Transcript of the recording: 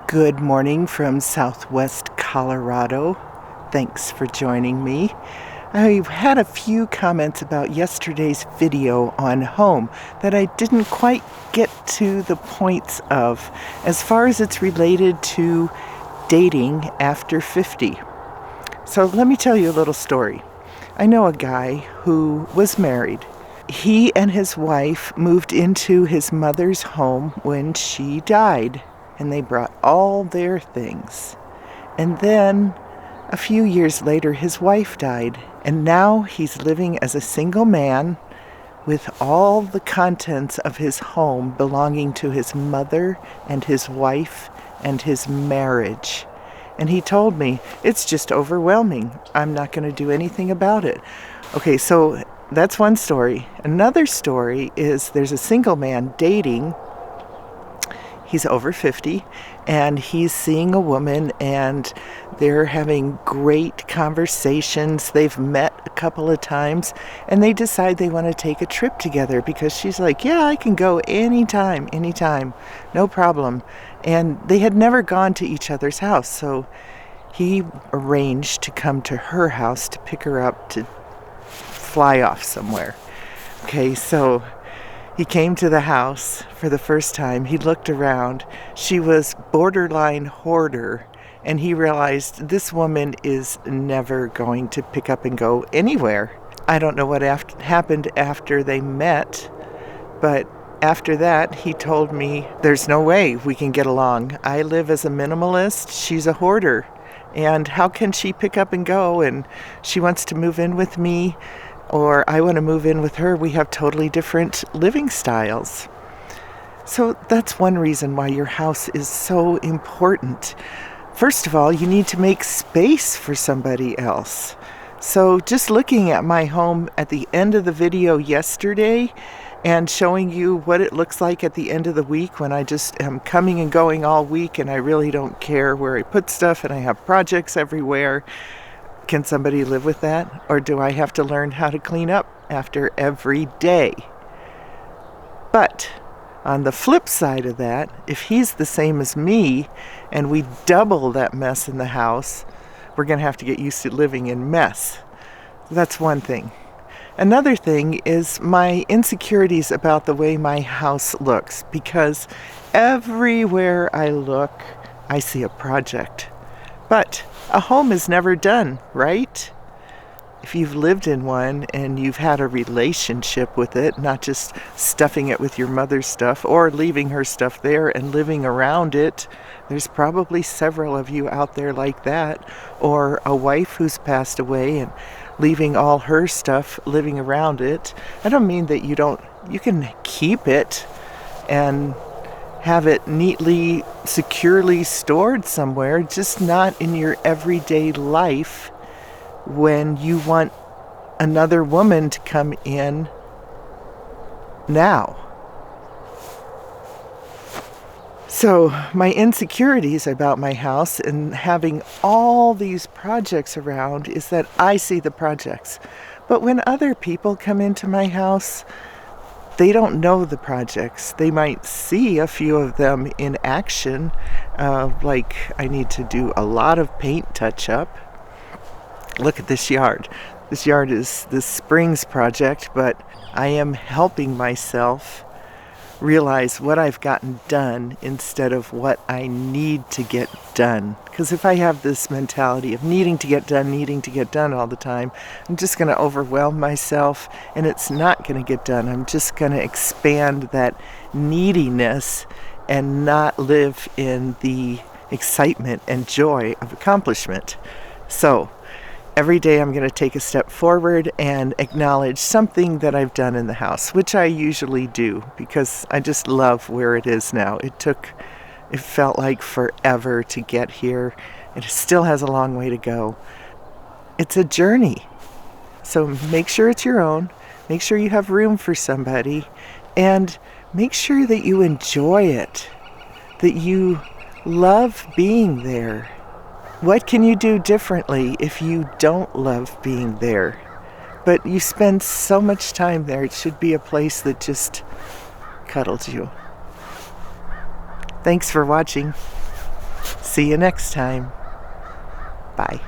Good morning from Southwest Colorado. Thanks for joining me. I had a few comments about yesterday's video on home that I didn't quite get to the points of as far as it's related to dating after 50. So let me tell you a little story. I know a guy who was married. He and his wife moved into his mother's home when she died, and they brought all their things. And then a few years later, his wife died, and now he's living as a single man with all the contents of his home belonging to his mother and his wife and his marriage. And he told me, it's just overwhelming. I'm not going to do anything about it. Okay, so that's one story. Another story is there's a single man dating. He's over 50, and he's seeing a woman, and they're having great conversations. They've met a couple of times, and they decide they want to take a trip together because she's like, yeah, I can go anytime, no problem. And they had never gone to each other's house, so he arranged to come to her house to pick her up to fly off somewhere. Okay, so he came to the house for the first time. He looked around. She was borderline hoarder, and he realized this woman is never going to pick up and go anywhere. I don't know what happened after they met, but after that, he told me, there's no way we can get along. I live as a minimalist. She's a hoarder. And how can she pick up and go? And she wants to move in with me, or I want to move in with her. We have totally different living styles. So that's one reason why your house is so important. First of all, you need to make space for somebody else. So just looking at my home at the end of the video yesterday and showing you what it looks like at the end of the week when I just am coming and going all week and I really don't care where I put stuff and I have projects everywhere. Can somebody live with that? Or do I have to learn how to clean up after every day? But on the flip side of that, if he's the same as me and we double that mess in the house, we're going to have to get used to living in mess. That's one thing. Another thing is my insecurities about the way my house looks, because everywhere I look, I see a project. But a home is never done, right? If you've lived in one and you've had a relationship with it, not just stuffing it with your mother's stuff or leaving her stuff there and living around it, there's probably several of you out there like that. Or a wife who's passed away and leaving all her stuff living around it. I don't mean that you can keep it and have it neatly, securely stored somewhere, just not in your everyday life when you want another woman to come in now. So my insecurities about my house and having all these projects around is that I see the projects. But when other people come into my house, they don't know the projects. They might see a few of them in action, like I need to do a lot of paint touch-up. Look at this yard. This yard is this spring's project, but I am helping myself realize what I've gotten done instead of what I need to get done. Because if I have this mentality of needing to get done all the time, I'm just going to overwhelm myself and it's not going to get done. I'm just going to expand that neediness and not live in the excitement and joy of accomplishment. So every day I'm going to take a step forward and acknowledge something that I've done in the house, which I usually do because I just love where it is now. It felt like forever to get here. It still has a long way to go. It's a journey. So make sure it's your own. Make sure you have room for somebody. And make sure that you enjoy it, that you love being there. What can you do differently if you don't love being there? But you spend so much time there, it should be a place that just cuddles you. Thanks for watching. See you next time. Bye.